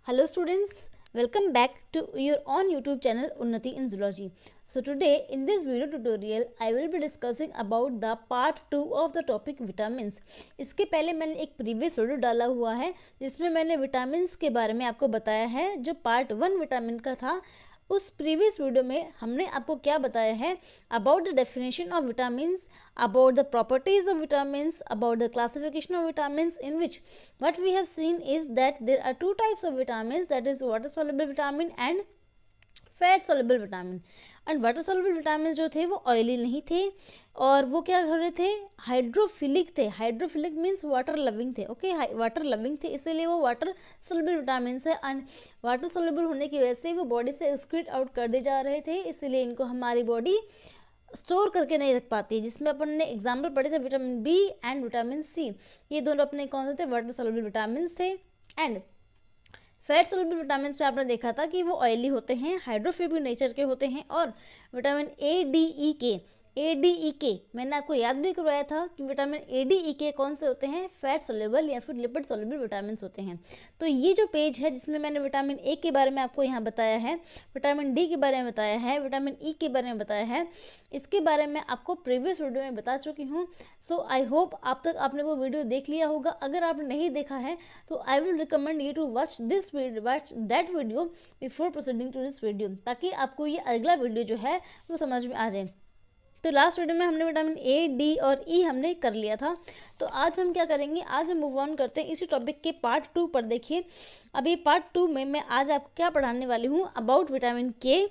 Hello students, welcome back to your own YouTube channel Unnati in Zoology. So today in this video tutorial I will be discussing about the part 2 of the topic vitamins. इसके पहले मैंने एक previous video डाला हुआ है जिसमें मैंने vitamins के बारे में आपको बताया है जो पार्ट 1 विटामिन का था। उस प्रीवियस वीडियो में हमने आपको क्या बताया है about the definition of vitamins, about the properties of vitamins, about the classification of vitamins, in which what we have seen is that there are two types of vitamins, that is water soluble vitamin and fat soluble vitamin. And water soluble vitamin जो थे वो oily नहीं थे और वो क्या कर रहे थे, हाइड्रोफिलिक थे। हाइड्रोफिलिक मीन्स वाटर लविंग थे। ओके, वाटर लविंग थे, इसीलिए वो वाटर सोल्युबल विटामिन है। एंड वाटर सोल्युबल होने की वजह से वो बॉडी से एक्सक्रीट आउट कर दे जा रहे थे, इसीलिए इनको हमारी बॉडी स्टोर करके नहीं रख पाती है। जिसमें अपन ने एग्जाम्पल पढ़े थे vitamin B and vitamin C, ये दोनों अपने कौन से थे, वाटर सोल्युबल विटामिन थे। एंड फैट सोल्युबल विटामिन पे आपने देखा था कि वो ऑयली होते हैं, हाइड्रोफोबिक नेचर के होते हैं। और विटामिन ए डी ई के मैंने आपको याद भी करवाया था कि विटामिन ए डी ई के कौन से होते हैं, फैट सोल्युबल या फिर लिपिड सोल्युबल विटामिन होते हैं। तो ये जो पेज है जिसमें मैंने विटामिन ए के बारे में आपको यहाँ बताया है, विटामिन डी के बारे में बताया है, विटामिन ई के बारे में बताया है, इसके बारे में आपको प्रीवियस वीडियो में बता चुकी हूँ। सो आई होप आप तक आपने वो वीडियो देख लिया होगा। अगर आपने नहीं देखा है तो I will recommend you to watch that video before proceeding to this video, ताकि आपको ये अगला वीडियो जो है वो समझ में आ जाए। तो लास्ट वीडियो में हमने विटामिन ए, डी और ई हमने कर लिया था। तो आज हम क्या करेंगे, आज हम मूव ऑन करते हैं इसी टॉपिक के पार्ट 2 पर। देखिए अभी पार्ट 2 में मैं आज आपको क्या पढ़ाने वाली हूँ, about vitamin K,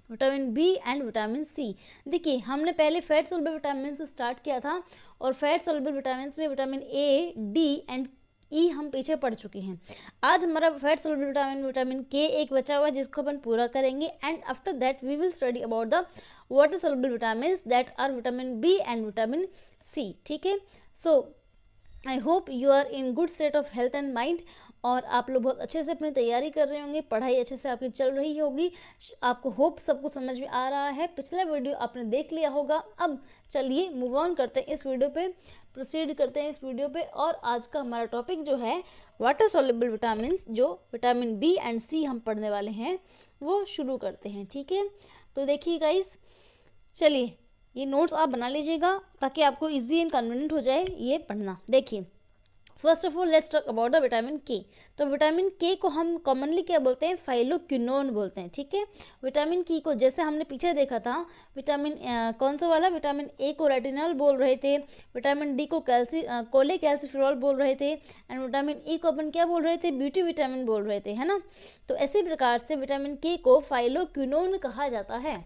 vitamin B and vitamin C. देखिए हमने पहले फैट सोल्युबल विटामिन से स्टार्ट किया था और फैट सोल्युबल विटामिन में vitamin A, D and E हम पीछे पढ़ चुके हैं। आज हमारा फैट सोल्युबल विटामिन के एक बचा हुआ है जिसको अपन पूरा करेंगे। And after that we will study about the water soluble vitamin that are vitamin B and vitamin C. ठीक है, so I hope you are in good state of health and mind और आप लोग बहुत अच्छे से अपनी तैयारी कर रहे होंगे, पढ़ाई अच्छे से आपकी चल रही होगी। आपको होप सब कुछ समझ में आ रहा है। पिछला वीडियो आपने देख लिया होगा। अब चलिए मूव ऑन करते हैं इस वीडियो पे, प्रोसीड करते हैं इस वीडियो पे। और आज का हमारा टॉपिक जो है वाटर सोल्युबल विटामिन, जो विटामिन बी एंड सी हम पढ़ने वाले हैं, वो शुरू करते हैं। ठीक है, तो देखिए गाइस, चलिए ये नोट्स आप बना लीजिएगा ताकि आपको इजी एंड कन्वीनियंट हो जाए ये पढ़ना। देखिए first of all let's talk about the vitamin के। तो विटामिन के को हम कॉमनली क्या बोलते हैं, फाइलोक्विनोन बोलते हैं। ठीक है, विटामिन के को जैसे हमने पीछे देखा था, विटामिन कौन सा वाला, विटामिन ए को रेटिनॉल बोल रहे थे, विटामिन डी को कोले कैल्सिफेरॉल बोल रहे थे, एंड विटामिन ई को अपन क्या बोल रहे थे, ब्यूटी विटामिन बोल रहे थे, है ना। तो इसी प्रकार से विटामिन के को फाइलोक्विनोन कहा जाता है।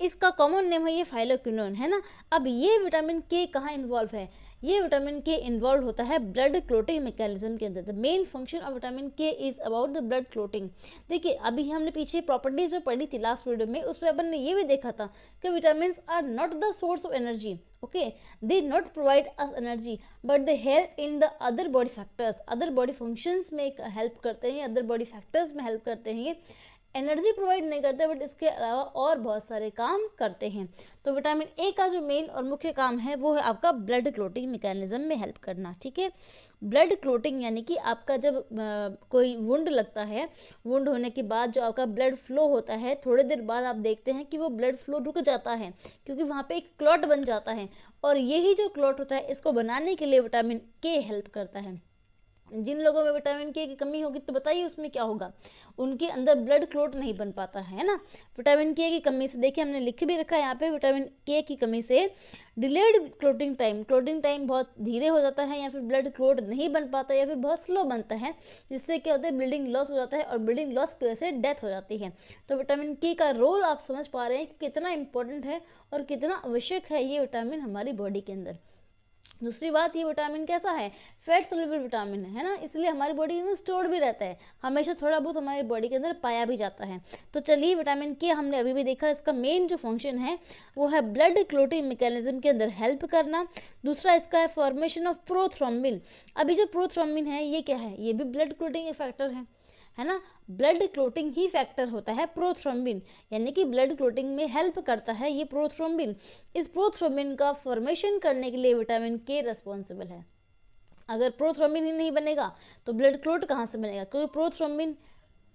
इसका कॉमन नेम है ये फाइलोक्विनोन, है ना। अब ये विटामिन के कहाँ इन्वॉल्व है, ये विटामिन के इन्वॉल्व होता है ब्लड क्लोटिंग मैकेनिज्म के अंदर। The main function of vitamin K is about the blood clotting. देखिए अभी हमने पीछे प्रॉपर्टीज जो पढ़ी थी लास्ट वीडियो में, उसमें अपन ने ये भी देखा था कि vitamin are not the source of energy. Okay, they not provide us energy but they help in the other body factors, other body functions में हेल्प करते हैं, अदर बॉडी फैक्टर्स में हेल्प करते हैं। ये एनर्जी प्रोवाइड नहीं करते but इसके अलावा और बहुत सारे काम करते हैं। तो विटामिन ए का जो मेन और मुख्य काम है वो है आपका ब्लड क्लोटिंग मैकेनिज्म में हेल्प करना। ठीक है, ब्लड क्लोटिंग यानी कि आपका जब कोई वुंड लगता है, वुंड होने के बाद जो आपका ब्लड फ्लो होता है, थोड़ी देर बाद आप देखते हैं कि वो ब्लड फ्लो रुक जाता है क्योंकि वहाँ पे एक क्लॉट बन जाता है। और यही जो क्लॉट होता है इसको बनाने के लिए विटामिन के हेल्प करता है। जिन लोगों में विटामिन के की कमी होगी तो बताइए उसमें क्या होगा, उनके अंदर ब्लड क्लोट नहीं बन पाता है ना, विटामिन के की कमी से। देखिए हमने लिख भी रखा है यहाँ पे, विटामिन के की कमी से डिलेड क्लोटिंग टाइम बहुत धीरे हो जाता है, या फिर ब्लड क्लोट नहीं बन पाता, या फिर बहुत स्लो बनता है, जिससे क्या होता है, ब्लीडिंग लॉस हो जाता है और ब्लीडिंग लॉस की वजह से डेथ हो जाती है। तो विटामिन के का रोल आप समझ पा रहे हैं कि कितना इंपॉर्टेंट है और कितना आवश्यक है ये विटामिन हमारी बॉडी के अंदर। दूसरी बात, ये विटामिन कैसा है, फैट सोल्युबल विटामिन है ना, इसलिए हमारी बॉडी के अंदर स्टोर्ड भी रहता है, हमेशा थोड़ा बहुत हमारी बॉडी के अंदर पाया भी जाता है। तो चलिए विटामिन के हमने अभी भी देखा, इसका मेन जो फंक्शन है वो है ब्लड क्लोटिंग मैकेनिज्म के अंदर हेल्प करना। दूसरा इसका है फॉर्मेशन ऑफ प्रोथ्रोम्बिन। अभी जो प्रोथ्रोम्बिन है ये क्या है, ये भी ब्लड क्लोटिंग फैक्टर है ना। ब्लड क्लोटिंग ही फैक्टर होता है प्रोथ्रोम्बिन, यानी कि ब्लड क्लोटिंग में हेल्प करता है ये प्रोथ्रोम्बिन। इस प्रोथ्रोम्बिन का फॉर्मेशन करने के लिए विटामिन के रिस्पॉन्सिबल है। अगर प्रोथ्रोम्बिन ही नहीं बनेगा तो ब्लड क्लोट कहाँ से बनेगा, क्योंकि प्रोथ्रोम्बिन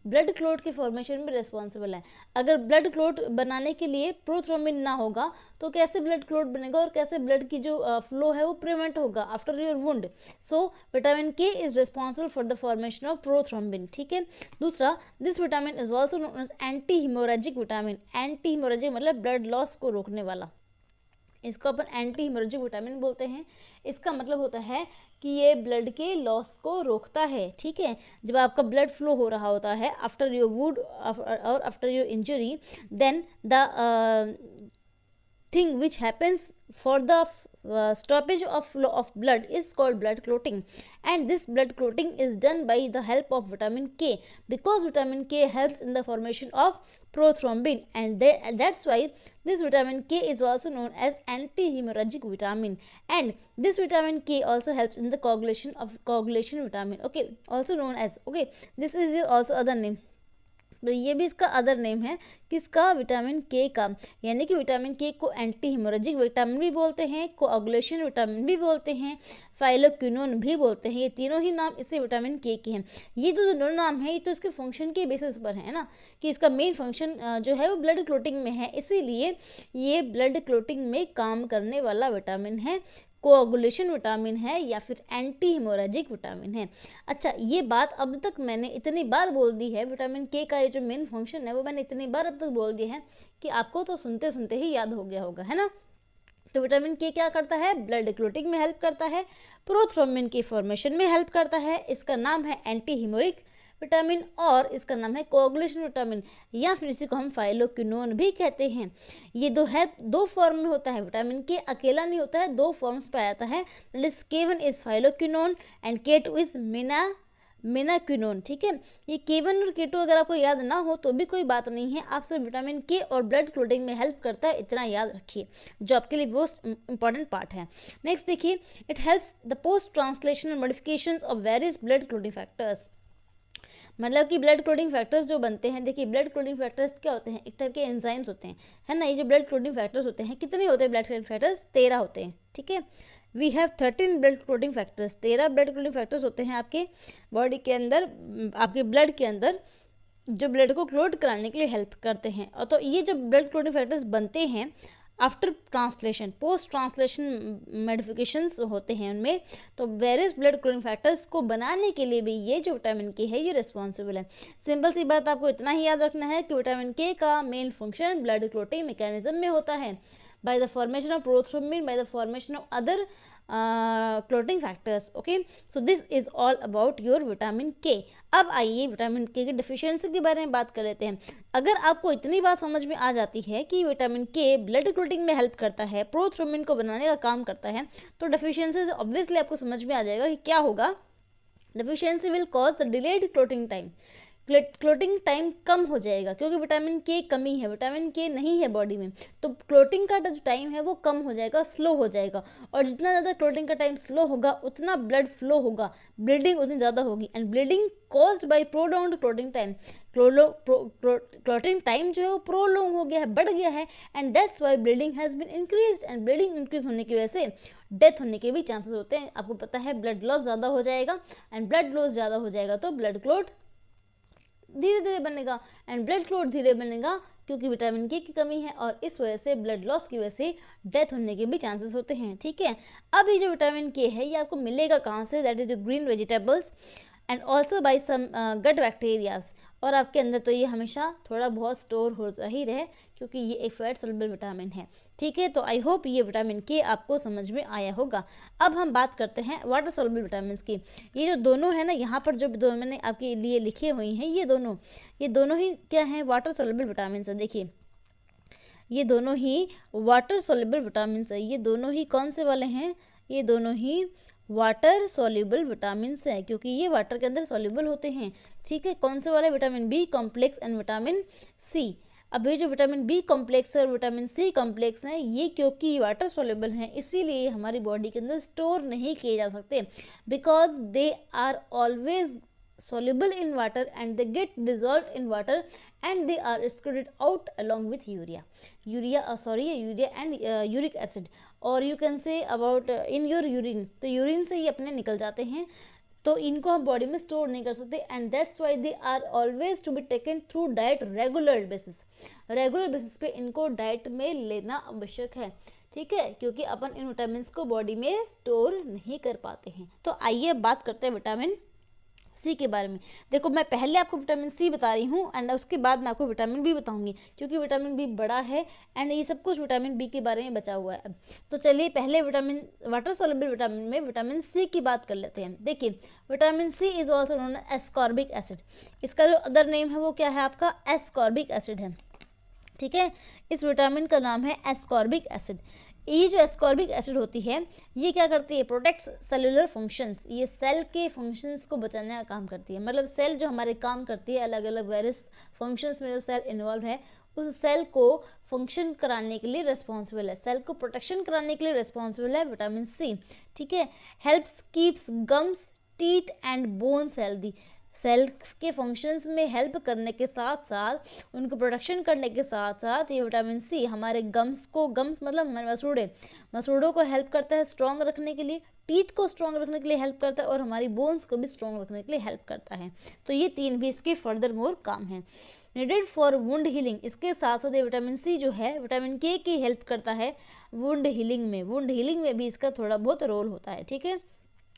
ब्लड क्लोट के फॉर्मेशन में रिस्पॉन्सिबल है। अगर ब्लड क्लोट बनाने के लिए प्रोथ्रोम्बिन ना होगा तो कैसे ब्लड क्लोट बनेगा और कैसे ब्लड की जो फ्लो है वो प्रिवेंट होगा after your wound. So vitamin K is responsible for the formation of prothrombin, ठीक है। दूसरा, this vitamin is also known as anti haemorrhagic vitamin. Anti haemorrhagic मतलब ब्लड लॉस को रोकने वाला, इसको अपन एंटी हिमोरेजिक विटामिन बोलते हैं। इसका मतलब होता है कि ये ब्लड के लॉस को रोकता है, ठीक है। जब आपका ब्लड फ्लो हो रहा होता है आफ्टर योर वुड और after your injury, then the thing which happens for the stoppage of flow of blood is called blood clotting, and this blood clotting is done by the help of vitamin K, because vitamin K helps in the formation of prothrombin, and that's why this vitamin K is also known as anti-hemorrhagic vitamin. And this vitamin K also helps in the coagulation vitamin, okay, also known as, okay, this is your also other name। तो ये भी इसका other name है किसका, vitamin के का। यानी कि विटामिन के को एंटी हिमोरेजिक विटामिन भी बोलते हैं, कोआगुलेशन विटामिन भी बोलते हैं, फाइलोक्विनोन भी बोलते हैं। ये तीनों ही नाम इसी विटामिन के हैं। ये जो दोनों नाम है ये तो इसके फंक्शन के बेसिस पर है ना, कि इसका मेन फंक्शन जो है वो ब्लड क्लोटिंग में है, इसीलिए ये ब्लड क्लोटिंग में काम करने वाला विटामिन है, कोआगुलेशन विटामिन है या फिर एंटी हिमोरेजिक विटामिन है। अच्छा, ये बात अब तक मैंने इतनी बार बोल दी है, विटामिन के का ये जो मेन फंक्शन है वो मैंने इतनी बार अब तक बोल दिया है कि आपको तो सुनते सुनते ही याद हो गया होगा, है ना। तो विटामिन के क्या करता है, ब्लड क्लोटिंग में हेल्प करता है, प्रोथ्रोम्बिन की फॉर्मेशन में हेल्प करता है, इसका नाम है एंटी हिमोरिक विटामिन, और इसका नाम है कोआगुलेशन विटामिन, या फिर इसी को हम फाइलोक्विनोन भी कहते हैं। ये दो फॉर्म में होता है, विटामिन के अकेला नहीं होता है, दो फॉर्म्स पे आता है। K1 is phylloquinone and K2 is menaquinone, ठीक है। ये K1 और K2 अगर आपको याद ना हो तो भी कोई बात नहीं है, आप सिर्फ विटामिन के और ब्लड क्लोटिंग में हेल्प करता है इतना याद रखिए, जो आपके लिए मोस्ट इंपॉर्टेंट पार्ट है। नेक्स्ट देखिए, it helps the post translational modifications of various blood clotting factors. मतलब कि ब्लड क्लोटिंग फैक्टर्स जो बनते हैं, देखिए ब्लड क्लोटिंग फैक्टर्स क्या होते हैं, एक टाइप के एंजाइम्स होते हैं, है ना। ये जो ब्लड क्लोटिंग फैक्टर्स होते हैं, कितने होते हैं ब्लड क्लोटिंग फैक्टर्स, 13 होते हैं, ठीक है। We have 13 blood clotting factors, 13 blood clotting factors होते हैं आपके बॉडी के अंदर, आपके ब्लड के अंदर, जो ब्लड को क्लोट कराने के लिए हेल्प करते हैं। और तो ये जब ब्लड क्लोटिंग फैक्टर्स बनते हैं after translation, post translation modifications होते हैं उनमें, तो वेरियस ब्लड क्लोटिंग फैक्टर्स को बनाने के लिए भी ये जो विटामिन के है ये रिस्पॉन्सिबल है। सिंपल सी बात, आपको इतना ही याद रखना है कि विटामिन के का main function blood clotting mechanism में होता है, by the formation of prothrombin, by the formation of other clotting factors, okay। so this is all about your vitamin K। अब आइए विटामिन के की डिफिशियंसी के बारे में बात कर लेते हैं। अगर आपको इतनी बात समझ में आ जाती है कि विटामिन के ब्लड क्लोटिंग में हेल्प करता है, प्रोथ्रोम्बिन को बनाने का काम करता है, तो डिफिशियंसी ऑब्वियसली आपको समझ में आ जाएगा कि क्या होगा। Deficiency will cause the delayed clotting time, clotting time कम हो जाएगा, क्योंकि विटामिन के कमी है, विटामिन के नहीं है बॉडी में, तो क्लोटिंग का जो टाइम है वो कम हो जाएगा, स्लो हो जाएगा, और जितना ज़्यादा क्लोटिंग का टाइम स्लो होगा उतना ब्लड फ्लो होगा, ब्लीडिंग उतनी ज़्यादा होगी, and bleeding caused by prolonged clotting time, clotting time जो है वो प्रोलॉन्ग हो गया है, बढ़ गया है, and that's why bleeding has been increased, and bleeding increase होने की वजह से डेथ होने के भी चांसेस होते हैं। आपको पता है ब्लड लॉस ज़्यादा हो जाएगा, एंड ब्लड लॉस ज़्यादा हो जाएगा तो ब्लड क्लोट धीरे धीरे बनेगा, एंड ब्लड क्लोट धीरे बनेगा क्योंकि विटामिन के की कमी है, और इस वजह से ब्लड लॉस की वजह से डेथ होने के भी चांसेस होते हैं, ठीक है। अब ये जो विटामिन के है ये आपको मिलेगा कहाँ से, that is green vegetables and also by some gut bacterias, और आपके अंदर तो ये हमेशा थोड़ा बहुत स्टोर होता ही रहे क्योंकि ये एक फैट सोल्युबल विटामिन है, ठीक है। तो आई होप ये विटामिन के आपको समझ में आया होगा। अब हम बात करते हैं वाटर सोल्युबल विटामिन की। ये जो दोनों है ना, यहाँ पर जो दो मैंने आपके लिए लिखे हुए हैं, ये दोनों ही क्या हैं, वाटर सोल्युबल विटामिन है। देखिए ये दोनों ही वाटर सोल्युबल विटामिन है, ये दोनों ही कौन से वाले हैं, ये दोनों ही वाटर सोल्यूबल विटामिन है, क्योंकि ये वाटर के अंदर सोल्यूबल होते हैं, ठीक है। कौन से वाले, vitamin B complex and vitamin C. अब ये जो विटामिन बी कॉम्प्लेक्स और विटामिन सी कॉम्प्लेक्स हैं, ये क्योंकि वाटर सोल्यूबल हैं इसीलिए हमारी बॉडी के अंदर स्टोर नहीं किए जा सकते, because they are always soluble in water and they get dissolved in water and they are excreted out along with urea and uric acid, और you can say about in your urine, तो urine से ही अपने निकल जाते हैं, तो इनको हम बॉडी में स्टोर नहीं कर सकते, and that's why they are always to be taken through diet regular basis पे इनको डाइट में लेना आवश्यक है, ठीक है, क्योंकि अपन इन विटामिन को बॉडी में स्टोर नहीं कर पाते हैं। तो आइए बात करते हैं विटामिन सी के बारे में। देखो मैं पहले आपको विटामिन सी बता रही हूँ एंड उसके बाद मैं आपको विटामिन बी बताऊंगी, क्योंकि विटामिन बी बड़ा है एंड ये सब कुछ विटामिन बी के बारे में बचा हुआ है। तो चलिए पहले विटामिन वाटर सोल्युबल विटामिन में विटामिन सी की बात कर लेते हैं। देखिए vitamin C is also known as ascorbic acid, इसका जो अदर नेम है वो क्या है आपका, एस्कॉर्बिक एसिड है, ठीक है। इस विटामिन का नाम है एस्कॉर्बिक एसिड। ये जो एस्कॉर्बिक एसिड होती है ये क्या करती है, प्रोटेक्ट्स सेलुलर फंक्शंस, ये सेल के फंक्शंस को बचाने का काम करती है। मतलब सेल जो हमारे काम करती है, अलग अलग वेरियस फंक्शंस में जो सेल इन्वॉल्व है, उस सेल को फंक्शन कराने के लिए रिस्पॉन्सिबल है, सेल को प्रोटेक्शन कराने के लिए रिस्पॉन्सिबल है विटामिन सी, ठीक है। Helps keeps gums teeth and bones healthy, cell के फंक्शंस में हेल्प करने के साथ साथ, उनको प्रोटेक्शन करने के साथ साथ, ये विटामिन सी हमारे गम्स मतलब हमारे मसूड़ों को हेल्प करता है स्ट्रॉन्ग रखने के लिए, टीथ को स्ट्रॉन्ग रखने के लिए हेल्प करता है, और हमारी बोन्स को भी स्ट्रॉन्ग रखने के लिए हेल्प करता है। तो ये तीन भी इसके फर्दर मोर काम है। नीडेड फॉर वुंड हीलिंग, इसके साथ साथ ये विटामिन सी जो है विटामिन के की हेल्प करता है वुंड हीलिंग में भी इसका थोड़ा बहुत रोल होता है, ठीक है।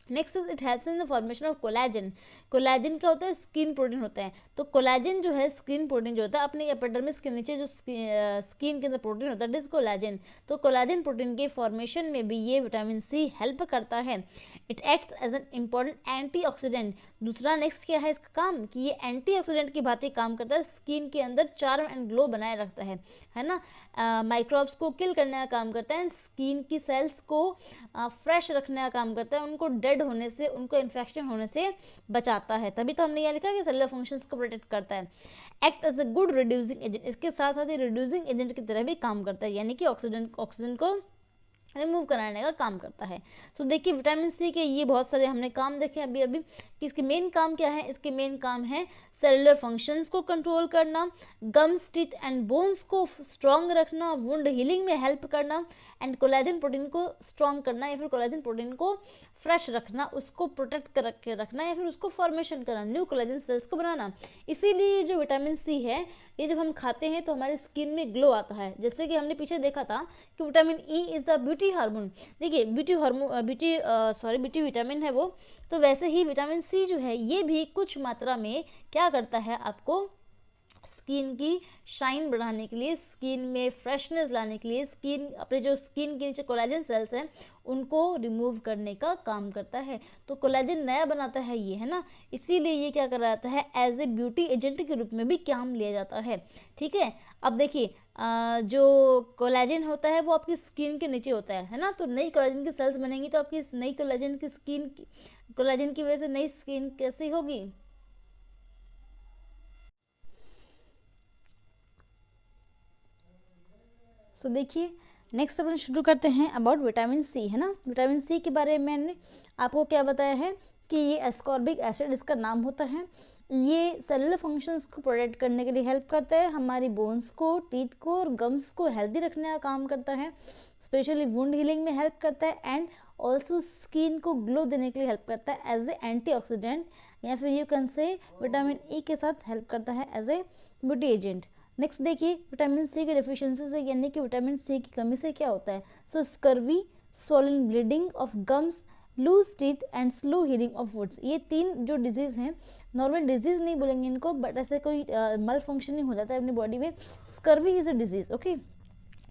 Next it helps in the formation of collagen. Collagen क्या होता है, स्किन प्रोटीन होता है। तो कोलाजन जो है स्किन प्रोटीन जो होता है, अपने एपिडर्मिस के नीचे जो स्किन के अंदर प्रोटीन होता है, डिस कोलाजन, तो कोलाजन प्रोटीन के फॉर्मेशन में भी ये विटामिन सी हेल्प करता है। It acts as an important antioxidant. दूसरा नेक्स्ट क्या है इसका काम, कि ये एंटीऑक्सीडेंट की भांति काम करता है, स्किन के अंदर चार्म एंड ग्लो बनाए रखता है ना, माइक्रोब्स को किल करने का काम करता है, स्किन की सेल्स को फ्रेश रखने का काम करता है, उनको डेड होने से, उनको इन्फेक्शन होने से बचाता है। तभी तो हमने यह लिखा कि सेलुलर फंक्शंस को प्रोटेक्ट करता है। Act as a good reducing agent, इसके साथ साथ ये रिड्यूसिंग एजेंट की तरह भी काम करता है, यानी कि ऑक्सीजन को रिमूव कराने का काम करता है। सो देखिए विटामिन सी के ये बहुत सारे हमने काम देखे अभी कि इसके मेन काम क्या है। इसके मेन काम है सेलुलर फंक्शंस को कंट्रोल करना, गम्स टीथ एंड बोन्स को स्ट्रॉन्ग रखना, वुंड हीलिंग में हेल्प करना, एंड कोलेजन प्रोटीन को स्ट्रॉन्ग करना, या फिर कोलेजन प्रोटीन को फ्रेश रखना, उसको प्रोटेक्ट कर रखना, या फिर उसको फॉर्मेशन करना, न्यू कोलेजन सेल्स को बनाना। इसीलिए जो विटामिन सी है ये जब हम खाते हैं तो हमारी स्किन में ग्लो आता है। जैसे कि हमने पीछे देखा था कि vitamin E is the beauty hormone. देखिए ब्यूटी विटामिन है वो, तो वैसे ही विटामिन सी जो है ये भी कुछ मात्रा में क्या करता है, आपको स्किन की शाइन बढ़ाने के लिए, स्किन में फ्रेशनेस लाने के लिए, अपने जो स्किन के नीचे कोलेजन सेल्स हैं उनको रिमूव करने का काम करता है। तो कोलेजन नया बनाता है ये, है ना, इसीलिए ये क्या कर जाता है, एज ए ब्यूटी एजेंट के रूप में भी काम लिया जाता है, ठीक है। अब देखिए जो कोलेजन होता है वो आपकी स्किन के नीचे होता है ना, तो नई कोलेजन की सेल्स बनेंगी तो आपकी नई कोलेजन की वजह से नई स्किन कैसी होगी। सो देखिए नेक्स्ट अपन शुरू करते हैं अबाउट विटामिन सी, है ना। विटामिन सी के बारे में मैंने आपको क्या बताया है कि ये एस्कॉर्बिक एसिड इसका नाम होता है। ये सेलुलर फंक्शंस को प्रोटेक्ट करने के लिए हेल्प करता है, हमारी बोन्स को, टीथ को और गम्स को हेल्दी रखने का काम करता है, स्पेशली वुंड हीलिंग में हेल्प करता है, एंड ऑल्सो स्किन को ग्लो देने के लिए हेल्प करता है एज ए एंटीऑक्सीडेंट, या फिर you can say vitamin E के साथ हेल्प करता है as a beauty agent. Next देखिए विटामिन सी की डेफिशिएंसी से, यानी कि विटामिन सी की कमी से क्या होता है। So scurvy, swollen bleeding of gums, loose teeth and slow healing of wounds, ये तीन जो डिजीज़ हैं, नॉर्मल डिजीज़ नहीं बोलेंगे इनको, बट ऐसे कोई मल फंक्शनिंग हो जाता है अपनी बॉडी में। Scurvy is a disease, okay.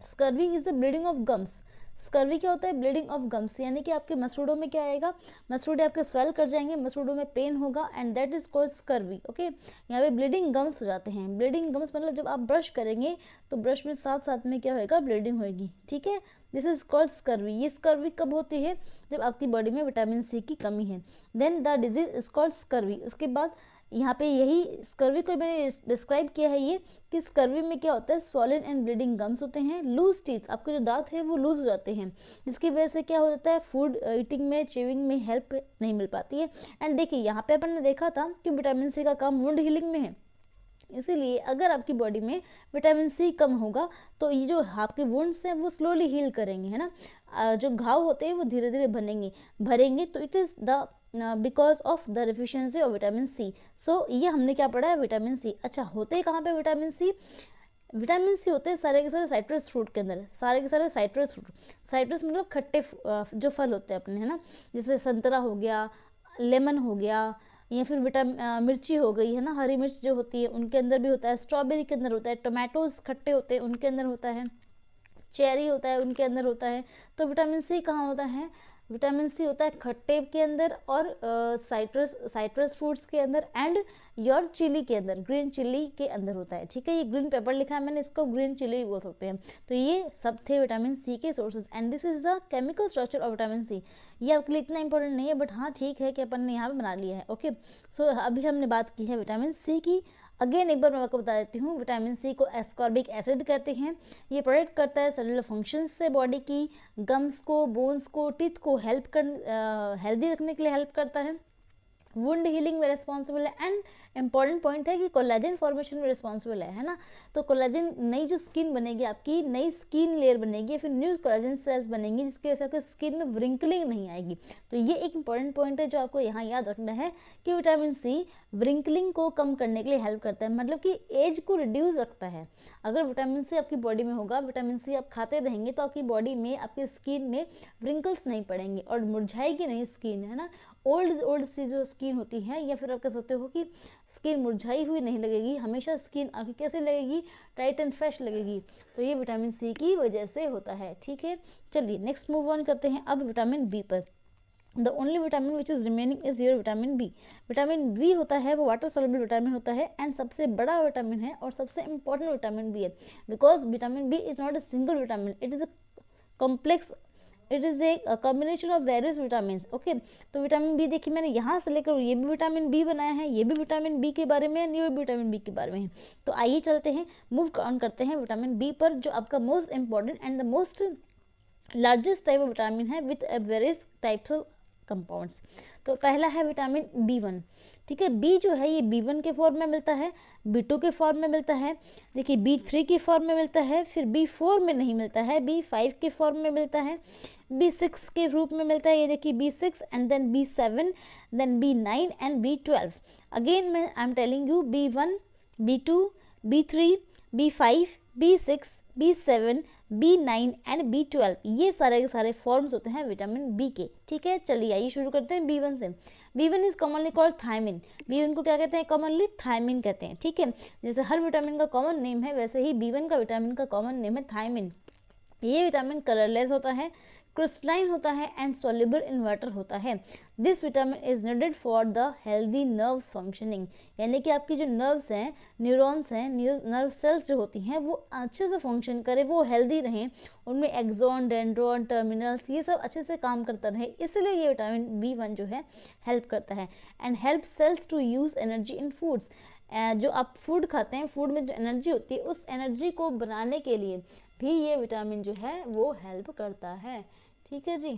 Scurvy is the bleeding of gums. Scurvy क्या होता है, ब्लीडिंग ऑफ गम्स, यानी कि आपके मसूड़ों में क्या आएगा, मसूड़े आपके स्वेल कर जाएंगे, मसूड़ों में पेन होगा, and that is called scurvy, okay. यहाँ पे ब्लीडिंग गम्स हो जाते हैं। ब्लीडिंग गम्स मतलब जब आप ब्रश करेंगे तो ब्रश में साथ साथ में क्या होएगा, ब्लीडिंग होएगी, ठीक है। This is called scurvy. ये स्कर्वी कब होती है, जब आपकी बॉडी में विटामिन सी की कमी है, then the disease is called scurvy. उसके बाद यहाँ पे यही स्कर्वी को मैंने डिस्क्राइब किया है ये, कि स्कर्वी में क्या होता है, स्वॉलन एंड ब्लीडिंग गम्स होते हैं, लूज टीथ, आपके जो दांत हैं वो लूज हो जाते हैं, जिसकी वजह से क्या हो जाता है, फूड ईटिंग में, च्यूइंग में हेल्प नहीं मिल पाती है। एंड देखिए यहाँ पे अपन ने देखा था कि विटामिन सी का काम वुंड हीलिंग में है, इसीलिए अगर आपकी बॉडी में विटामिन सी कम होगा तो ये जो आपके वुंड्स हैं वो स्लोली हील करेंगे, है ना, जो घाव होते हैं वो धीरे धीरे भरेंगे। तो it is the because of the deficiency of vitamin C. सो ये हमने क्या पढ़ा है, विटामिन सी। अच्छा, होते कहाँ पे विटामिन सी? विटामिन सी होते हैं सारे के सारे साइट्रस फ्रूट के अंदर, सारे के सारे साइट्रस फ्रूट। साइट्रस मतलब खट्टे जो फल होते हैं अपने, है ना, जैसे संतरा हो गया, लेमन हो गया, या फिर मिर्ची हो गई, है ना, हरी मिर्च जो होती है उनके अंदर भी होता है, स्ट्रॉबेरी के अंदर होता है, टोमेटोज खट्टे होते हैं उनके अंदर होता है, चेरी होता है उनके अंदर होता है। तो विटामिन सी कहाँ होता है? विटामिन सी होता है खट्टे के अंदर और साइट्रस फ्रूट्स के अंदर एंड योर चिली के अंदर, ग्रीन चिली के अंदर होता है। ठीक है, ये ग्रीन पेपर लिखा है मैंने, इसको ग्रीन चिली बोल सकते हैं। तो ये सब थे विटामिन सी के sources and this is the chemical structure of vitamin C. ये आपके लिए इतना इंपॉर्टेंट नहीं है, बट हाँ ठीक है कि अपन ने यहाँ पे बना लिया है। ओके, सो अभी हमने बात की है विटामिन सी की। अगेन एक बार मैं आपको बता देती हूँ, विटामिन सी को एस्कॉर्बिक एसिड कहते हैं। ये प्रोटेक्ट करता है सेलुलर फंक्शंस से बॉडी की, गम्स को, बोन्स को, टीथ को हेल्दी रखने के लिए हेल्प करता है, वुंड हीलिंग में रिस्पॉन्सिबल है एंड इंपॉर्टेंट पॉइंट है कि कोलेजन फॉर्मेशन में रिस्पॉन्सिबल है ना। तो कोलेजन, नई जो स्किन बनेगी आपकी, नई स्किन लेयर बनेगी, फिर न्यू कोलेजन सेल्स बनेंगी जिसकी वजह से आपकी स्किन में व्रिंकलिंग नहीं आएगी। तो ये एक इंपॉर्टेंट पॉइंट है जो आपको यहाँ याद रखना है कि विटामिन सी व्रिंकलिंग को कम करने के लिए हेल्प करता है, मतलब कि एज को रिड्यूस रखता है। अगर विटामिन सी आपकी बॉडी में होगा, विटामिन सी आप खाते रहेंगे तो आपकी बॉडी में, आपकी स्किन में व्रिंकल्स नहीं पड़ेंगे और मुरझाएगी नहीं स्किन, है ना। ओल्ड सी जो स्किन होती है, या फिर आप कह सकते हो कि स्किन मुरझाई हुई नहीं लगेगी, हमेशा स्किन आपकी कैसे लगेगी, टाइट एंड फ्रेश लगेगी। तो ये विटामिन सी की वजह से होता है। ठीक है, चलिए नेक्स्ट मूव ऑन करते हैं अब विटामिन बी पर। The only vitamin which is remaining is your vitamin B. Vitamin B होता है वो वाटर सॉल्युबल विटामिन होता है एंड सबसे बड़ा विटामिन है और सबसे इंपॉर्टेंट विटामिन बी है, because vitamin B is not a single vitamin, it is a complex, it is a combination of various vitamin. Okay, तो विटामिन बी देखिए मैंने यहाँ से लेकर ये भी विटामिन बी बनाया है, ये भी विटामिन बी के बारे में है, ये भी विटामिन बी के बारे में है। तो आइए चलते हैं, मूव ऑन करते हैं विटामिन बी पर, जो आपका most important and the most largest type of vitamin है with various types of compounds. तो पहला है विटामिन बी वन। ठीक है, बी जो है ये बी वन के फॉर्म में मिलता है, बी टू के फॉर्म में मिलता है, देखिए बी थ्री के फॉर्म में मिलता है, फिर बी फोर में नहीं मिलता है, बी फाइव के फॉर्म में मिलता है, बी सिक्स के रूप में मिलता है, ये देखिए B six and then B seven, then B nine and B twelve. Again मैं I am telling you, B one, B two, B three, B five, B six, B seven, B9 and B12, ये सारे के सारे forms होते हैं vitamin B के। ठीक है, चलिए आइए शुरू करते हैं B1 से। B1 is commonly called thiamine. B1 को क्या कहते हैं? कॉमनली थायमिन कहते हैं। ठीक है, जैसे हर विटामिन का कॉमन नेम है वैसे ही B1 का विटामिन का कॉमन नेम है थायमिन। ये विटामिन कलरलेस होता है, क्रिस्टलाइन होता है एंड सॉल्युबल इन वाटर होता है। This vitamin is needed for the healthy nerves functioning, यानी कि आपकी जो नर्व्स हैं, न्यूरॉन्स हैं, नर्व सेल्स जो होती हैं वो अच्छे से फंक्शन करें, वो हेल्दी रहें, उनमें एक्सॉन, डेंड्रॉन, टर्मिनल्स ये सब अच्छे से काम करता रहे, इसलिए ये विटामिन B1 जो है हेल्प करता है। And help cells to use energy in foods, जो आप फूड खाते हैं, फूड में जो एनर्जी होती है उस एनर्जी को बनाने के लिए भी ये विटामिन जो है वो हेल्प करता है। ठीक है जी,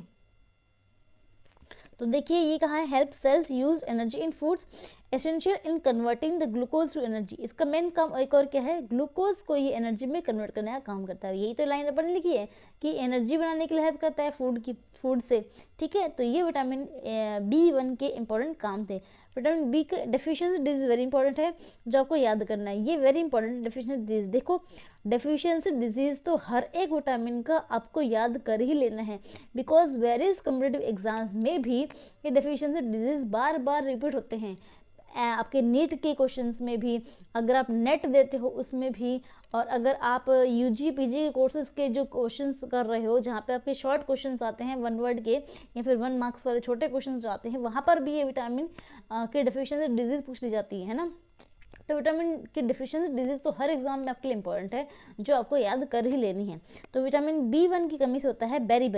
तो देखिए ये कहाँ है, help cells use energy in foods, essential in converting the glucose to energy. इसका मेन काम एक और क्या है, ग्लूकोज को ये एनर्जी में कन्वर्ट करने का काम करता है। यही तो लाइन अपन लिखी है कि एनर्जी बनाने के लिए हेल्प करता है फूड से। ठीक है, तो ये विटामिन B1 के इंपॉर्टेंट काम थे। विटामिन बी का डेफिशिएंसी डिजीज वेरी इंपॉर्टेंट है, जो आपको याद करना है, ये वेरी इंपॉर्टेंट डेफिशिएंसी डिजीज। देखो डेफिशिएंसी डिजीज तो हर एक विटामिन का आपको याद कर ही लेना है, बिकॉज वेरियस कॉम्पिटिटिव एग्जाम्स में भी ये डेफिशिएंसी डिजीज बार बार रिपीट होते हैं। आपके नीट के क्वेश्चंस में भी, अगर आप नेट देते हो उसमें भी, और अगर आप यूजी पीजी के कोर्सेज के जो क्वेश्चंस कर रहे हो जहाँ पे आपके शॉर्ट क्वेश्चंस आते हैं 1 वर्ड के या फिर 1 मार्क्स वाले छोटे क्वेश्चंस जो आते हैं, वहाँ पर भी ये विटामिन के डेफिशिएंसी डिजीज पूछ ली जाती है ना। तो विटामिन की डेफिशिएंसी डिजीज तो हर एग्जाम में आपके लिए इंपॉर्टेंट है, जो आपको याद कर ही लेनी है। तो विटामिन B1 की कमी से होता है बेरी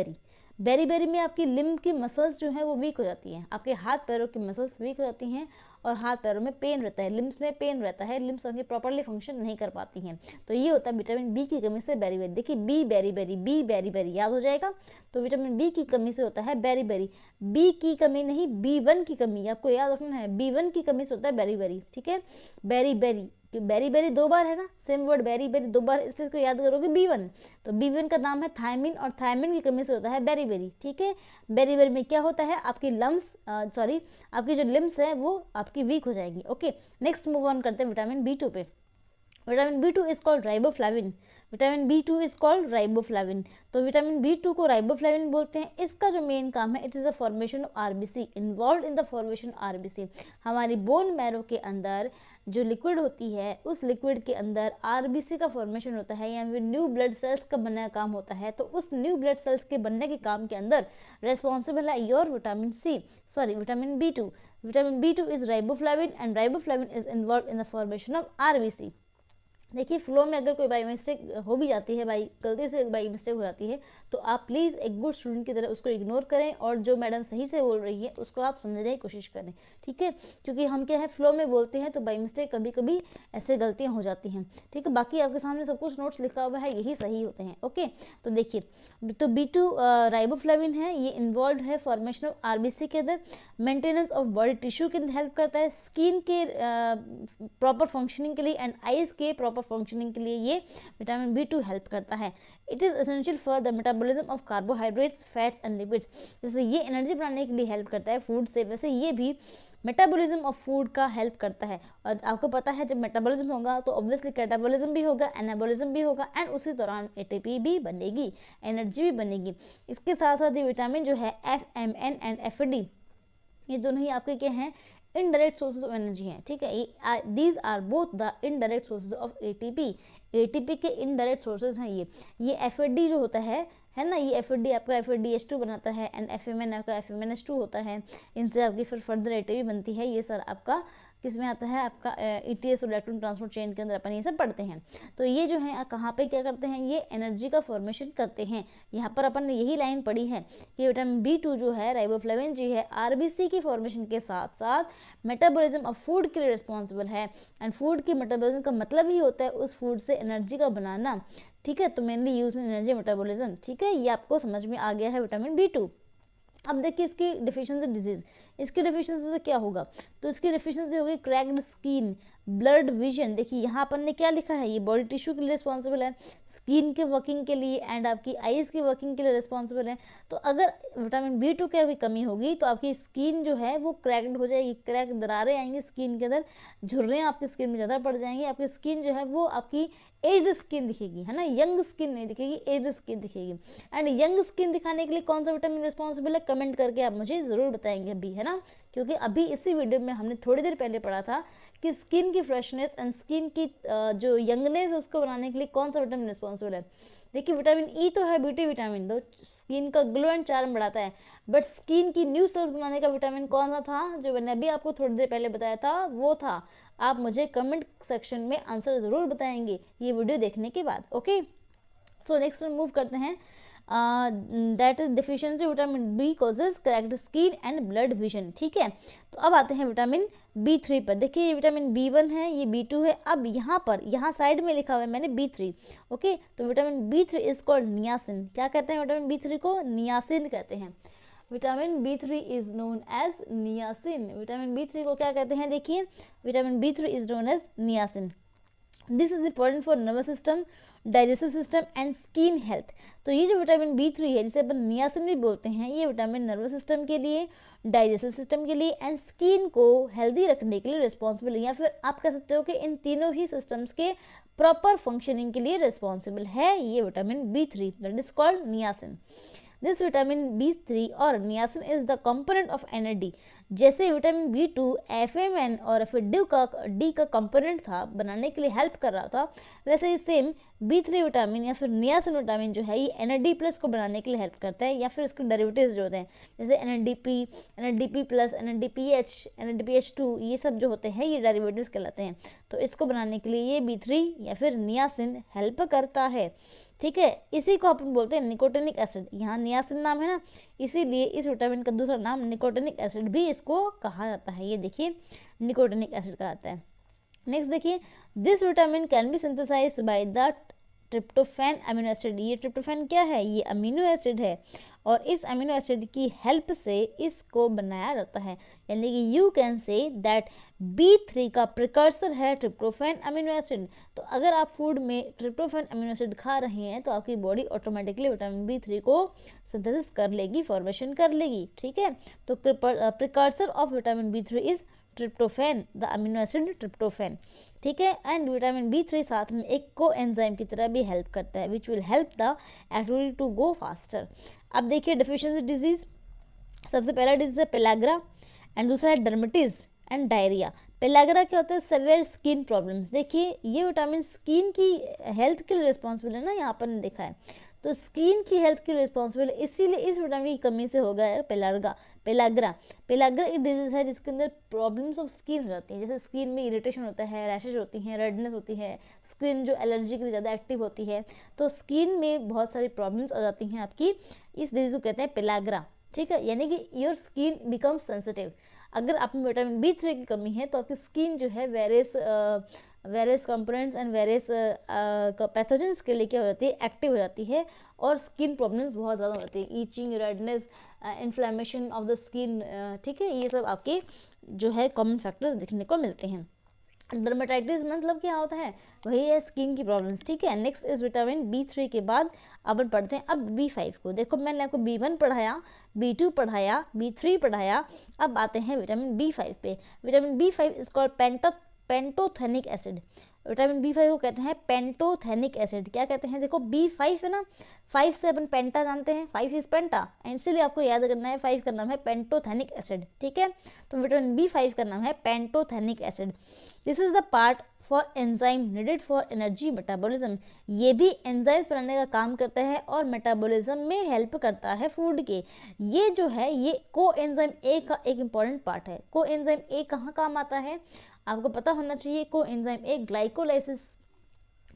बेरी में आपकी लिम्ब की मसल्स जो है वो वीक हो जाती हैं, आपके हाथ पैरों की मसल्स वीक हो जाती हैं और हाथ पैरों में पेन रहता है, लिम्स में पेन रहता है, लिम्स आपकी प्रॉपर्ली फंक्शन नहीं कर पाती हैं। तो ये होता है विटामिन बी की कमी से बेरी। देखिए बी बेरी याद हो जाएगा। तो विटामिन बी की कमी से होता है बेरी। बी की कमी नहीं, B1 की कमी आपको याद रखना है, B1 की कमी से होता है बेरी। ठीक है, बेरी कि बेरी बेरी 2 बार है ना, सेम वर्ड बेरी बेरी 2 बार, इसलिए इसको याद करोगे B1। तो B1 का नाम है थायमिन, और थायमिन की कमी से होता है बेरी बेरी। ठीक है, बेरी बेरी में क्या होता है, आपकी आपकी जो लिम्स है वो आपकी वीक हो जाएगी। ओके, नेक्स्ट मूव ऑन करते हैं विटामिन B2 पे। Vitamin B2 is called riboflavin. Vitamin B2 is called riboflavin. तो विटामिन B2 को राइबोफ्लाविन बोलते हैं। इसका जो मेन काम है, it is the formation of RBC, involve in the formation RBC. हमारी बोन मैरो के अंदर जो लिक्विड होती है, उस लिक्विड के अंदर आरबीसी का फॉर्मेशन होता है, या फिर न्यू ब्लड सेल्स का बनने का काम होता है। तो उस न्यू ब्लड सेल्स के बनने के काम के अंदर रेस्पॉन्सिबल है your vitamin B2। Vitamin B2 is riboflavin, and riboflavin is involve in the formation of RBC. देखिए, फ्लो में अगर कोई बाई मिस्टेक हो भी जाती है, गलती से बाई मिस्टेक हो जाती है, तो आप प्लीज़ एक गुड स्टूडेंट की तरह उसको इग्नोर करें, और जो मैडम सही से बोल रही है उसको आप समझने की कोशिश करें। ठीक है, क्योंकि हम क्या है, फ्लो में बोलते हैं, तो बाई मिस्टेक कभी कभी ऐसे गलतियाँ हो जाती हैं। ठीक है, बाकी आपके सामने सब कुछ नोट्स लिखा हुआ है, यही सही होते हैं। ओके, तो देखिए, तो B2 राइबोफ्लाविन है, ये इन्वॉल्व है फॉर्मेशन ऑफ आरबीसी के अंदर, मेंटेनेंस ऑफ बॉडी टिश्यू के अंदर हेल्प करता है, स्किन के प्रॉपर फंक्शनिंग के लिए, एंड आइज के प्रॉपर फंक्शनिंग के लिए ये विटामिन B2 हेल्प करता है। It is essential for the metabolism of carbohydrates, fats and lipids. जैसे ये एनर्जी बनाने के लिए हेल्प करता है फूड से, वैसे ये भी मेटाबॉलिज्म ऑफ फूड का हेल्प करता है। और आपको पता है, जब मेटाबॉलिज्म होगा तो ऑब्वियसली कैटाबॉलिज्म भी होगा, एनाबॉलिज्म भी होगा, एंड उसी दौरान एटीपी भी बनेगी, एनर्जी भी बनेगी। इसके साथ साथ ये विटामिन जो है FMN एंड FAD, ये दोनों ही आपके क्या हैं, इनडायरेक्ट सोर्सेज ऑफ एनर्जी हैं। ठीक है, these are both the indirect sources of ATP के इनडायरेक्ट सोर्सेज हैं ये FAD जो होता है ना, ये FAD आपका FADH2 बनाता है, एंड FMN आपका FMNH2 होता है। इनसे आपकी फिर फर्दर एटीपी बनती है। ये सर आपका किस में आता है, आपका ETS और इलेक्ट्रॉन ट्रांसपोर्ट चेन के अंदर अपन ये सब पढ़ते हैं। तो ये जो है कहाँ पे क्या करते हैं, ये एनर्जी का फॉर्मेशन करते हैं। यहाँ पर अपन ने यही लाइन पढ़ी है कि विटामिन B2 जो है, राइबोफ्लाविन जी है, आरबीसी की फॉर्मेशन के साथ साथ मेटाबॉलिज्म ऑफ फूड के लिए रिस्पॉन्सिबल है, एंड फूड की मेटाबॉलिज्म का मतलब ही होता है उस फूड से एनर्जी का बनाना। ठीक है, तो mainly use in energy metabolism. ठीक है, ये आपको समझ में आ गया है विटामिन B2। अब देखिए इसकी डिफिशियंसी डिजीज, इसकी डिफिशियंसी से क्या होगा, तो इसकी डिफिशियंसी होगी क्रैक्ड स्किन, ब्लड विजन। देखिए यहाँ अपन ने क्या लिखा है, ये बॉडी टिश्यू के लिए रिस्पॉन्सिबल है, स्किन के वर्किंग के लिए, एंड आपकी आईज की वर्किंग के लिए रिस्पॉन्सिबल है। तो अगर विटामिन B2 की भी कमी होगी तो आपकी स्किन जो है वो क्रैक्ड हो जाएगी, क्रैक दरारें आएंगी स्किन के अंदर, झुर्रियाँ आपकी स्किन में ज़्यादा पड़ जाएंगी, आपकी स्किन जो है वो आपकी एज स्किन दिखेगी, है ना, यंग स्किन नहीं दिखेगी, एज स्किन दिखेगी। एंड यंग स्किन दिखाने के लिए कौन सा विटामिन रिस्पॉन्सिबल है, कमेंट करके आप मुझे ज़रूर बताएंगे अभी, है ना, क्योंकि अभी इसी वीडियो में हमने थोड़ी देर पहले पढ़ा था कि स्किन की फ्रेशनेस एंड स्किन की जो यंगनेस है उसको बनाने के लिए कौन सा विटामिन रिस्पॉन्सिबल है। देखिए विटामिन E तो है ब्यूटी विटामिन, तो स्किन का ग्लो एंड चार्म बढ़ाता है, बट स्किन की न्यू सेल्स बनाने का विटामिन कौन सा था, जो मैंने अभी आपको थोड़ी देर पहले बताया था, वो था। आप मुझे कमेंट सेक्शन में आंसर ज़रूर बताएंगे ये वीडियो देखने के बाद। ओके, सो नेक्स्ट मूव करते हैं, that is deficiency vitamin B causes cracked skin and blood vision. ठीक है, तो अब आते हैं विटामिन B3 पर। देखिए ये विटामिन B1 है, ये B2 है, अब यहाँ साइड में लिखा हुआ है मैंने B3। ओके, तो vitamin B3 is called niacin. क्या कहते हैं विटामिन B3 को, नियासिन कहते हैं। Vitamin B3 is known as niacin. Vitamin B3 को क्या कहते हैं, देखिए vitamin B3 is known as niacin. This is important for nervous system, digestive system and skin health. तो ये जो विटामिन B3 है, जिसे अपन नियासिन भी बोलते हैं, ये विटामिन नर्वस सिस्टम के लिए, डाइजेस्टिव सिस्टम के लिए एंड स्किन को हेल्दी रखने के लिए रिस्पॉन्सिबल है, या फिर आप कह सकते हो कि इन तीनों ही सिस्टम्स के प्रॉपर फंक्शनिंग के लिए रिस्पॉन्सिबल है ये vitamin B3, that is called niacin. This vitamin B3 और niacin is the component of NAD। जैसे विटामिन B2 FMN और फिर D का कंपोनेंट था, बनाने के लिए हेल्प कर रहा था, वैसे ही सेम B3 विटामिन या फिर नियासिन विटामिन जो है ये NAD+ को बनाने के लिए हेल्प करता है, या फिर इसके डेरिवेटिव्स जो होते हैं जैसे NADP, NADP+, NADPH, NADPH2, ये सब जो होते हैं ये डेरिवेटिव्स कहलाते हैं। तो इसको बनाने के लिए ये B3 या फिर नियासिन हेल्प करता है। ठीक है, इसी को अपन बोलते हैं निकोटिनिक एसिड। यहाँ नियासिन नाम है ना, इसीलिए इस विटामिन का दूसरा नाम निकोटिनिक एसिड भी इसको कहा जाता है। ये देखिए निकोटिनिक एसिड कहा जाता है। नेक्स्ट देखिए, this vitamin can be synthesized by the tryptophan amino acid. ये ट्रिप्टोफैन क्या है? ये अमीनो एसिड है और इस अमीनो एसिड की हेल्प से इसको बनाया जाता है। यानी कि you can say that B3 का प्रिकर्सर है ट्रिप्टोफैन अमीनो एसिड। तो अगर आप फूड में ट्रिप्टोफैन अमीनो एसिड खा रहे हैं तो आपकी बॉडी ऑटोमेटिकली विटामिन B3 को सिंथेसिस कर लेगी, फॉर्मेशन कर लेगी। ठीक है, तो precursor of vitamin B3 is tryptophan, the amino acid tryptophan. ठीक है, एंड विटामिन B3 साथ में एक को एंजाइम की तरह भी हेल्प करता है which will help the activity to go faster. अब देखिए डेफिशिएंसी डिजीज, सबसे पहला डिजीज है पेलाग्रा एंड दूसरा है डर्मेटिस एंड डायरिया। पेलाग्रा क्या होता है? Severe skin problems. देखिए ये विटामिन स्किन की हेल्थ के लिए रिस्पॉन्सिबल है ना, यहाँ पर देखा है, तो स्किन की हेल्थ के लिए रिस्पॉन्सिबल है, इसीलिए इस विटामिन की कमी से हो गया है पेलाग्रा एक डिजीज है जिसके अंदर प्रॉब्लम्स ऑफ स्किन हो जाती हैं, जैसे स्किन में इरिटेशन होता है, रैशेज होती हैं, रेडनेस होती है, स्किन जो एलर्जी के लिए ज़्यादा एक्टिव होती है, तो स्किन में बहुत सारी प्रॉब्लम्स आ जाती हैं आपकी। इस डिजीज को कहते हैं पेलाग्रा। ठीक है, यानी कि योर स्किन बिकम्स सेंसिटिव। अगर आप में विटामिन B3 की कमी है तो आपकी स्किन जो है various components and various pathogens के लिए क्या हो जाती है? एक्टिव हो जाती है और स्किन प्रॉब्लम्स बहुत ज़्यादा हो जाती है, itching, redness, inflammation of the skin. ठीक है, ये सब आपके जो है कॉमन फैक्टर्स दिखने को मिलते हैं। डर्मेटाइटिस मतलब क्या होता है? वही है स्किन की प्रॉब्लम्स। ठीक है, नेक्स्ट इज विटामिन B3 के बाद अपन पढ़ते हैं अब B5 को। देखो मैंने आपको B1 पढ़ाया, B2 पढ़ाया, B3 पढ़ाया, अब आते हैं विटामिन B5 पे। Vitamin B5 is called pantothenic acid. Vitamin B5 को कहते हैं पेंटोथेनिक एसिड। क्या कहते हैं? देखो B5 है ना, 5 से अपन पेंटा जानते हैं, 5 इज पेंटा, इसीलिए आपको याद करना है 5 का नाम है पेंटोथेनिक एसिड। ठीक है, तो विटामिन B5 का नाम है pantothenic acid. This is the part for enzyme needed for energy metabolism. ये भी एंजाइम्स बनाने का काम करता है और मेटाबॉलिज्म में हेल्प करता है फूड के। ये जो है ये को एंजाइम ए का एक इंपॉर्टेंट पार्ट है। को एंजाइम ए कहाँ काम आता है? आपको पता होना चाहिए। को एंजाइम ए ग्लाइकोलाइसिस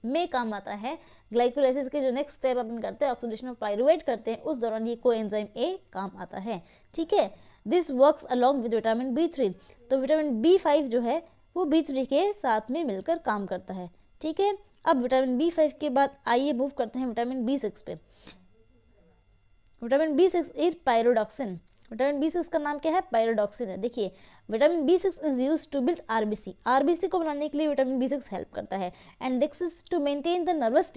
में काम आता है। ग्लाइकोलाइसिस के जो नेक्स्ट स्टेप अपन करते हैं, ऑक्सीडेशन ऑफ पायरुवेट करते हैं, उस दौरान ये को एंजाइम ए काम आता है। ठीक है, this works along with vitamin B3। तो विटामिन B5 जो है वो B3 के साथ में मिलकर काम करता है। ठीक है, अब विटामिन B5 के बाद आइए मूव करते हैं विटामिन B6 पे। Vitamin B6 is pyridoxine. Vitamin B6 का नाम क्या है? पायरोडॉक्सिन है। देखिए vitamin B6 is used to build RBC को बनाने के लिए विटामिन B6 हेल्प करता है। And this is to maintain the nervous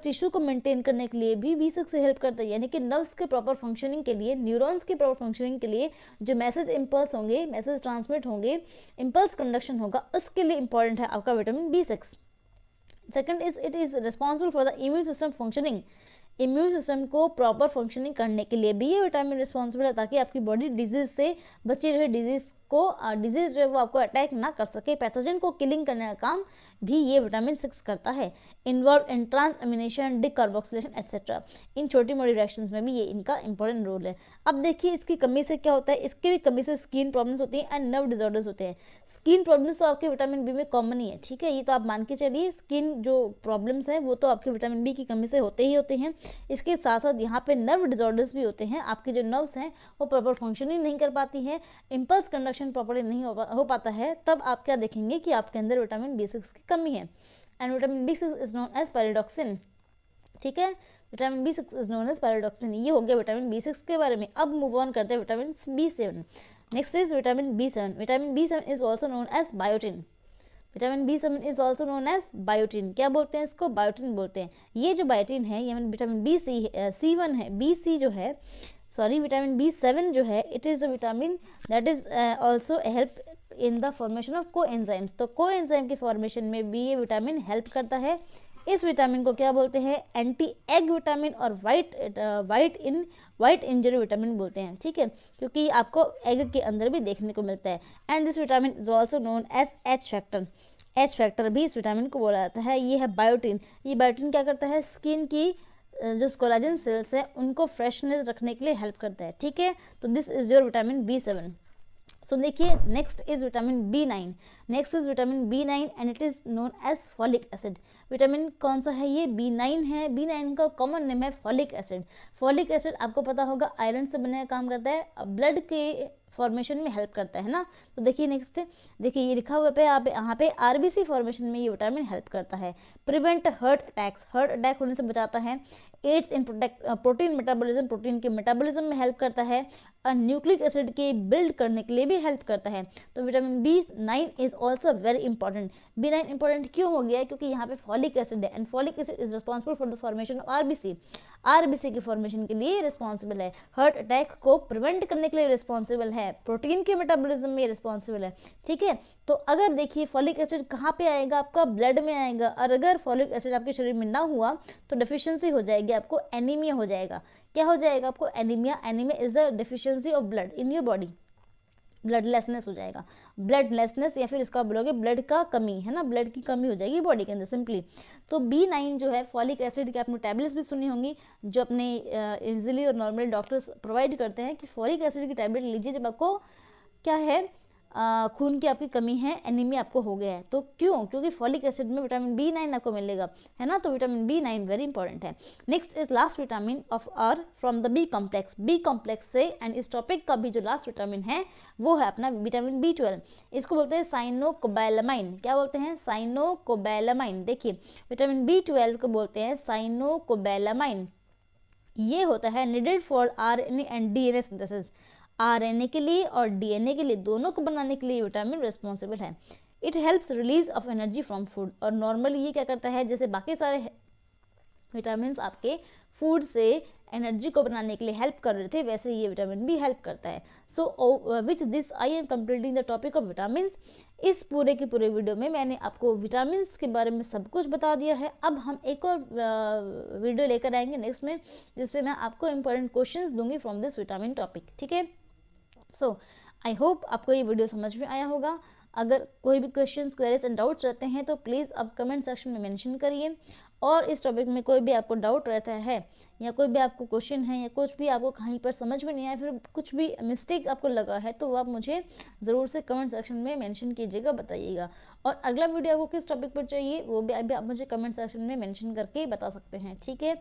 tissue को मेंटेन करने के लिए भी B6 हेल्प करता है। यानी कि नर्व्स के प्रॉपर फंक्शनिंग के लिए, न्यूरॉन्स के प्रॉपर फंक्शनिंग के लिए जो मैसेज इंपल्स होंगे, मैसेज ट्रांसमिट होंगे, इंपल्स कंडक्शन होगा, उसके लिए इंपॉर्टेंट है आपका vitamin B6। Second is it is responsible for the immune system functioning. Immune system को प्रॉपर फंक्शनिंग करने के लिए भी ये विटामिन रिस्पॉन्सिबल है, ताकि आपकी बॉडी डिजीज से बची रहे, डिजीज जो है वो आपको अटैक ना कर सके। पैथोजन को किलिंग करने का काम भी ये विटामिन 6 करता है। Involve in transamination, decarboxylation etcetera. इन छोटी मोटी रिएक्शंस में भी ये इनका इंपॉर्टेंट रोल है। अब देखिए इसकी कमी से क्या होता है? इसकी भी कमी से स्किन प्रॉब्लम्स होती हैं एंड नर्व डिसऑर्डर्स होते हैं। स्किन प्रॉब्लम्स तो आपके विटामिन बी में कॉमन ही है। ठीक है, ये तो आप मान के चलिए, स्किन जो प्रॉब्लम्स है वो तो आपके विटामिन बी की कमी से होते ही होते हैं। इसके साथ साथ यहाँ पे नर्व डिसऑर्डर्स भी होते हैं। आपके जो नर्व्स हैं वो प्रॉपर फंक्शनिंग नहीं कर पाती है, इम्पल्स कंडक्शन प्रॉपर्ली नहीं हो पाता है, तब आप क्या देखेंगे कि आपके अंदर विटामिन B6 की कमी है। And vitamin B6 is known as pyridoxine. ठीक है, vitamin B6 is known as pyridoxine. ये हो गया विटामिन B6 के बारे में। अब मूव ऑन करते हैं vitamin B7। Next is vitamin B7। Vitamin B7 is also known as biotin. Vitamin B7 is also known as biotin. क्या बोलते हैं इसको? बायोटिन बोलते हैं। ये जो बायोटिन है ये विटामिन C1 है, BC जो है, सॉरी विटामिन B7 जो है, it is a vitamin that is also help in the formation of को एंजाइम्स। तो को एंजाइम के फॉर्मेशन में भी ये विटामिन हेल्प करता है। इस विटामिन को क्या बोलते हैं? एंटी एग विटामिन और वाइट इंजरी विटामिन बोलते हैं। ठीक है, क्योंकि आपको एग के अंदर भी देखने को मिलता है। And this vitamin is also known as H factor. H factor भी इस विटामिन को बोला जाता है। ये है बायोटिन। ये बायोटिन क्या करता है? स्किन की जो कोलाजन सेल्स है उनको फ्रेशनेस रखने के लिए हेल्प करता है। ठीक है, तो this is your vitamin B7। So देखिए next is vitamin B9। Next is vitamin B9 and it is known as folic acid. Vitamin कौन सा है? ये B9 है। B9 का कॉमन नेम है फॉलिक एसिड। फॉलिक एसिड आपको पता होगा आयरन से बनने का काम करता है। ब्लड के फॉर्मेशन में हेल्प करता है ना। तो देखिए नेक्स्ट, देखिए ये लिखा हुआ पे आप यहाँ पे आरबीसी फॉर्मेशन में ये विटामिन हेल्प करता है। Prevent heart attacks, heart attack होने से बचाता है। Aids in protein metabolism, protein के मेटाबॉलिज्म में हेल्प करता है। और न्यूक्लिक एसिड के बिल्ड करने के लिए भी हेल्प करता है। तो vitamin B9 is also very important. B9 important क्यों हो गया है? क्योंकि यहाँ पे फॉलिक एसिड है and folic acid is responsible for the formation of RBC. RBC की फॉर्मेशन के लिए रिस्पॉन्सिबल है, हार्ट अटैक को प्रिवेंट करने के लिए रिस्पॉन्सिबल है, प्रोटीन के मेटाबॉलिज्म में रिस्पॉन्सिबल है। ठीक है, तो अगर देखिए फॉलिक एसिड कहाँ पे आएगा? आपका ब्लड में आएगा, और अगर फॉलिक एसिड आपके शरीर में ना हुआ तो डेफिशिएंसी हो जाएगी, आपको एनीमिया हो जाएगा। क्या हो जाएगा आपको? Anaemia. Anaemia is the deficiency of blood in your body, bloodlessness हो जाएगा, ब्लडलेसनेस, या फिर इसका बोलोगे ब्लड का कमी, है ना, ब्लड की कमी हो जाएगी बॉडी के अंदर सिंपली। तो B9 जो है फॉलिक एसिड के आपने टैबलेट्स भी सुनी होंगी जो अपने इजीली और नॉर्मली डॉक्टर्स प्रोवाइड करते हैं कि फॉलिक एसिड की टैबलेट लीजिए जब आपको क्या है, खून की आपकी कमी है, एनीमिया आपको हो गया है। तो क्यों? क्योंकि फॉलिक एसिड में विटामिन B9 आपको मिलेगा, है ना। तो विटामिन B9 वेरी इंपॉर्टेंट है। Next is last vitamin of our from the B complex. B complex से, एंड इस टॉपिक का भी जो लास्ट विटामिन है वो है अपना विटामिन B12। इसको बोलते हैं साइनोकोबैलामाइन। क्या बोलते हैं? साइनोकोबैलामाइन। देखिए विटामिन B12 को बोलते हैं साइनोकोबैलामाइन। ये होता है needed for RNA and DNA synthesis. RNA के लिए और डीएनए के लिए, दोनों को बनाने के लिए विटामिन रिस्पॉन्सिबल है। It helps release of energy from food. और नॉर्मली ये क्या करता है, जैसे बाकी सारे विटामिन आपके फूड से एनर्जी को बनाने के लिए हेल्प कर रहे थे, वैसे ये विटामिन भी हेल्प करता है। So with this I am completing the topic of vitamin. इस पूरे के पूरे वीडियो में मैंने आपको विटामिन के बारे में सब कुछ बता दिया है। अब हम एक और वीडियो लेकर आएंगे नेक्स्ट में, जिसपे मैं आपको इंपॉर्टेंट क्वेश्चंस दूंगी फ्रॉम दिस विटामिन टॉपिक। ठीक है, सो आई होप आपको ये वीडियो समझ में आया होगा। अगर कोई भी क्वेश्चंस, क्वेरीज एंड डाउट्स रहते हैं तो प्लीज़ आप कमेंट सेक्शन में मेंशन करिए। और इस टॉपिक में कोई भी आपको डाउट रहता है, या कोई भी आपको क्वेश्चन है, या कुछ भी आपको कहीं पर समझ में नहीं आया, फिर कुछ भी मिस्टेक आपको लगा है, तो आप मुझे ज़रूर से कमेंट सेक्शन में मेंशन कीजिएगा, बताइएगा। और अगला वीडियो आपको किस टॉपिक पर चाहिए वो भी अभी आप मुझे कमेंट सेक्शन में मेंशन करके बता सकते हैं। ठीक है,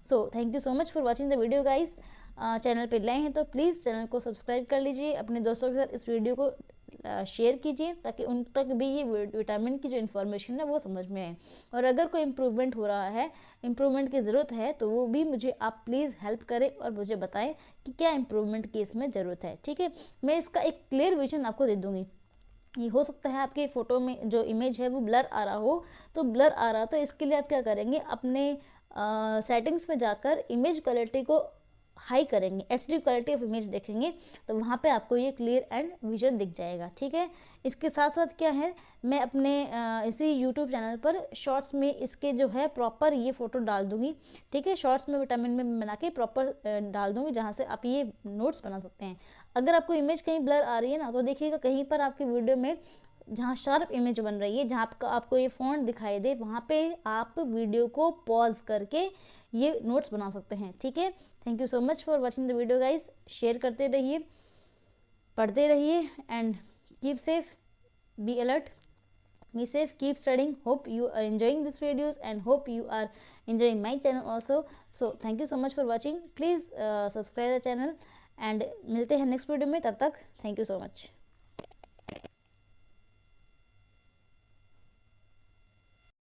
so thank you so much for watching the video guys. Channel पे नए हैं तो प्लीज़ चैनल को सब्सक्राइब कर लीजिए, अपने दोस्तों के साथ इस वीडियो को शेयर कीजिए ताकि उन तक भी ये विटामिन की जो इन्फॉर्मेशन है वो समझ में आए। और अगर कोई इम्प्रूवमेंट हो रहा है, इम्प्रूवमेंट की ज़रूरत है, तो वो भी मुझे आप प्लीज़ हेल्प करें और मुझे बताएं कि क्या इम्प्रूवमेंट की इसमें ज़रूरत है। ठीक है, मैं इसका एक क्लियर विजन आपको दे दूँगी। ये हो सकता है आपके फ़ोटो में जो इमेज है वो ब्लर आ रहा हो, तो ब्लर आ रहा, तो इसके लिए आप क्या करेंगे, अपने सेटिंग्स में जाकर इमेज क्वालिटी को हाई करेंगे, HD क्वालिटी ऑफ इमेज देखेंगे, तो वहाँ पे आपको ये क्लियर एंड विजन दिख जाएगा। ठीक है, इसके साथ साथ क्या है, मैं अपने इसी YouTube चैनल पर शॉर्ट्स में इसके जो है प्रॉपर ये फ़ोटो डाल दूँगी। ठीक है, शॉर्ट्स में विटामिन में बना के प्रॉपर डाल दूँगी, जहाँ से आप ये नोट्स बना सकते हैं। अगर आपको इमेज कहीं ब्लर आ रही है ना, तो देखिएगा कहीं पर आपकी वीडियो में जहाँ शार्प इमेज बन रही है, जहाँ आपको ये फ़ॉन्ट दिखाई दे, वहाँ पे आप वीडियो को पॉज करके ये नोट्स बना सकते हैं। ठीक है, thank you so much for watching the video guys. Share करते रहिए, पढ़ते रहिए, and keep safe, be alert, be safe, keep studying. Hope you are enjoying these videos and hope you are enjoying my channel also. So thank you so much for watching. Please subscribe the channel and मिलते हैं next video में, तब तक thank you so much.